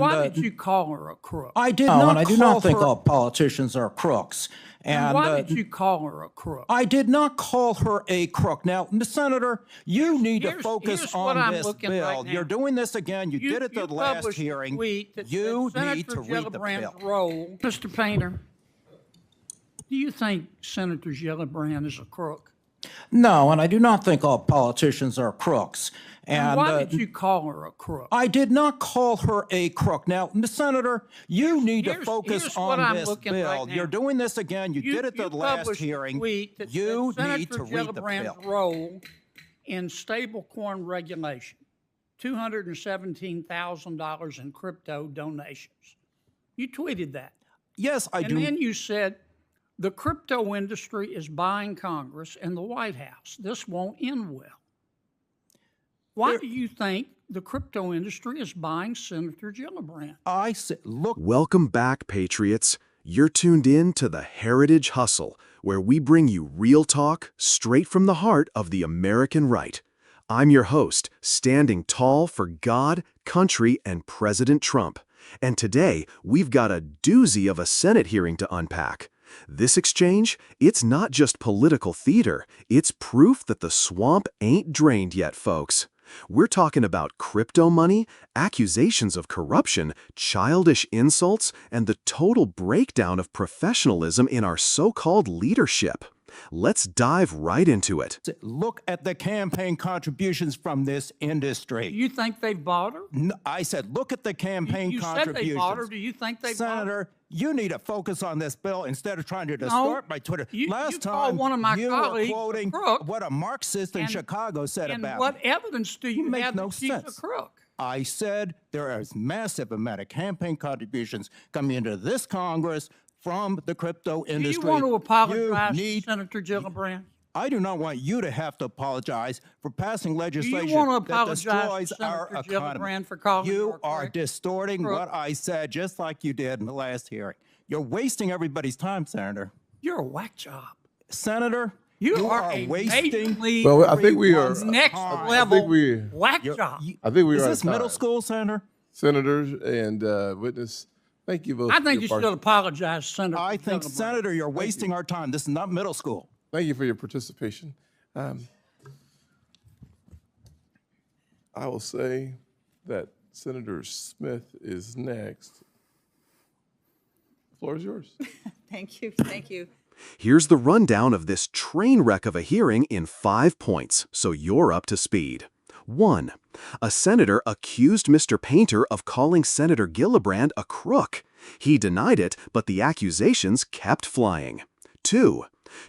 Why did you call her a crook? I did not. I do not think all politicians are crooks. And why did you call her a crook? I did not call her a crook. Now, Senator, you need to focus on this bill. Right, you're doing this again. You did it the last hearing. You need to read the bill. Role. Mr. Painter, do you think Senator Gillibrand is a crook? No, and I do not think all politicians are crooks. And why did you call her a crook? I did not call her a crook. Now, Senator, you need to focus on this bill. Right, you're doing this again. You did it the last hearing. You need to read the bill. Role in stablecoin regulation, $217,000 in crypto donations. You tweeted that. Yes, I do. And then you said, the crypto industry is buying Congress and the White House. This won't end well. Why do you think the crypto industry is buying Senator Gillibrand? I said, look. Welcome back, Patriots. You're tuned in to the Heritage Hustle, where we bring you real talk straight from the heart of the American right. I'm your host, standing tall for God, country, and President Trump. And today, we've got a doozy of a Senate hearing to unpack. This exchange, it's not just political theater, it's proof that the swamp ain't drained yet, folks. We're talking about crypto money, accusations of corruption, childish insults, and the total breakdown of professionalism in our so-called leadership. Let's dive right into it. Look at the campaign contributions from this industry. You think they've bought her? No, I said, look at the campaign contributions. You said they bought her. Do you think they bought her? Senator, you need to focus on this bill instead of trying to distort my Twitter. Last time, one of my you colleagues were quoting what a Marxist in Chicago said about what evidence do you have that she's a crook? I said there is massive amount of campaign contributions coming into this Congress from the crypto industry. Do you want to apologize to Senator Gillibrand? I do not want you to have to apologize for passing legislation that destroys our economy. For calling you are distorting what I said, just like you did in the last hearing. You're wasting everybody's time, Senator. You're a whack job. Senator, you are wasting. Well, I think we are next level whack job. I think we are. Is this middle school, Senator? Senators and witness. Thank you both. I think you should apologize, Senator. I think, Senator, you're wasting our time. This is not middle school. Thank you for your participation. I will say that Senator Smith is next. The floor is yours. Thank you. Thank you. Here's the rundown of this train wreck of a hearing in 5 points, so you're up to speed. 1. A senator accused Mr. Painter of calling Senator Gillibrand a crook. He denied it, but the accusations kept flying. 2.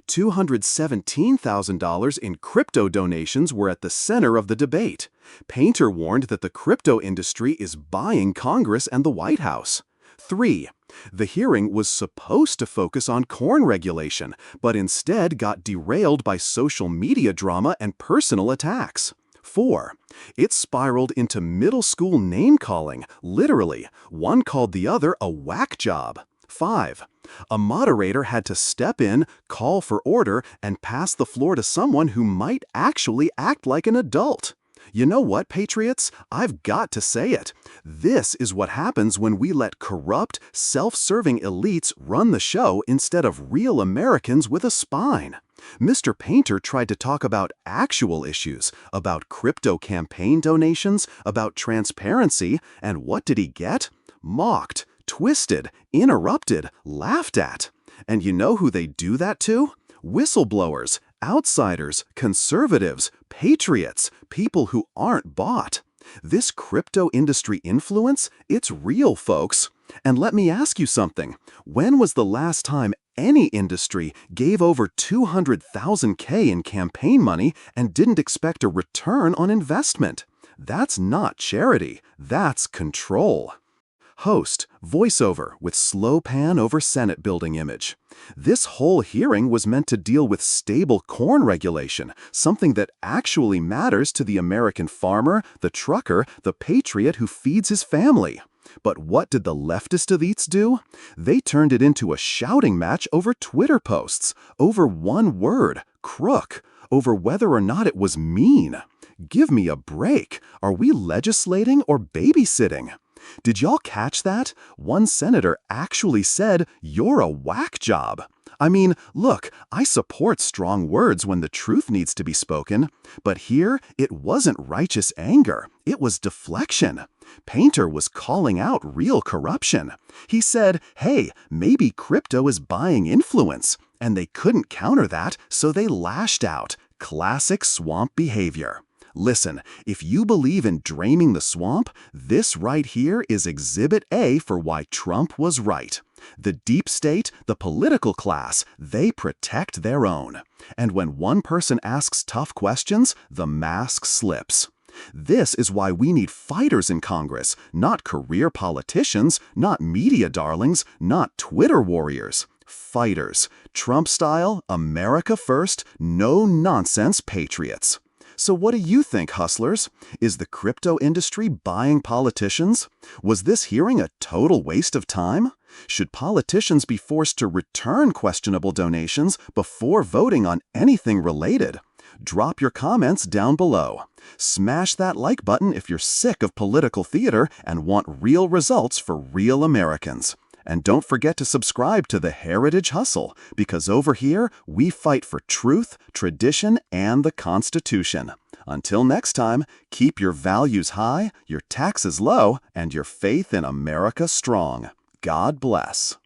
$217,000 in crypto donations were at the center of the debate. Painter warned that the crypto industry is buying Congress and the White House. 3. The hearing was supposed to focus on corn regulation, but instead got derailed by social media drama and personal attacks. 4. It spiraled into middle school name-calling, literally. One called the other a whack job. 5. A moderator had to step in, call for order, and pass the floor to someone who might actually act like an adult. You know what, Patriots? I've got to say it. This is what happens when we let corrupt, self-serving elites run the show instead of real Americans with a spine. Mr. Painter tried to talk about actual issues, about crypto campaign donations, about transparency, and what did he get? Mocked, twisted, interrupted, laughed at. And you know who they do that to? Whistleblowers, outsiders, conservatives, patriots, people who aren't bought. This crypto industry influence, it's real, folks. And let me ask you something. When was the last time any industry gave over $200,000 in campaign money and didn't expect a return on investment? That's not charity, that's control. Host, voiceover with slow pan over Senate building image. This whole hearing was meant to deal with stable corn regulation, something that actually matters to the American farmer, the trucker, the patriot who feeds his family. But what did the leftist elites do? They turned it into a shouting match over Twitter posts, over one word, crook, over whether or not it was mean. Give me a break. Are we legislating or babysitting? Did y'all catch that? One senator actually said, "You're a whack job." I mean, look, I support strong words when the truth needs to be spoken, but here it wasn't righteous anger, it was deflection. Painter was calling out real corruption. He said, hey, maybe crypto is buying influence, and they couldn't counter that, so they lashed out. Classic swamp behavior. Listen, if you believe in draining the swamp, this right here is Exhibit A for why Trump was right. The deep state, the political class, they protect their own. And when one person asks tough questions, the mask slips. This is why we need fighters in Congress, not career politicians, not media darlings, not Twitter warriors. Fighters. Trump style, America first, no nonsense patriots. So what do you think, hustlers? Is the crypto industry buying politicians? Was this hearing a total waste of time? Should politicians be forced to return questionable donations before voting on anything related? Drop your comments down below. Smash that like button if you're sick of political theater and want real results for real Americans. And don't forget to subscribe to the Heritage Hustle, because over here, we fight for truth, tradition, and the Constitution. Until next time, keep your values high, your taxes low, and your faith in America strong. God bless.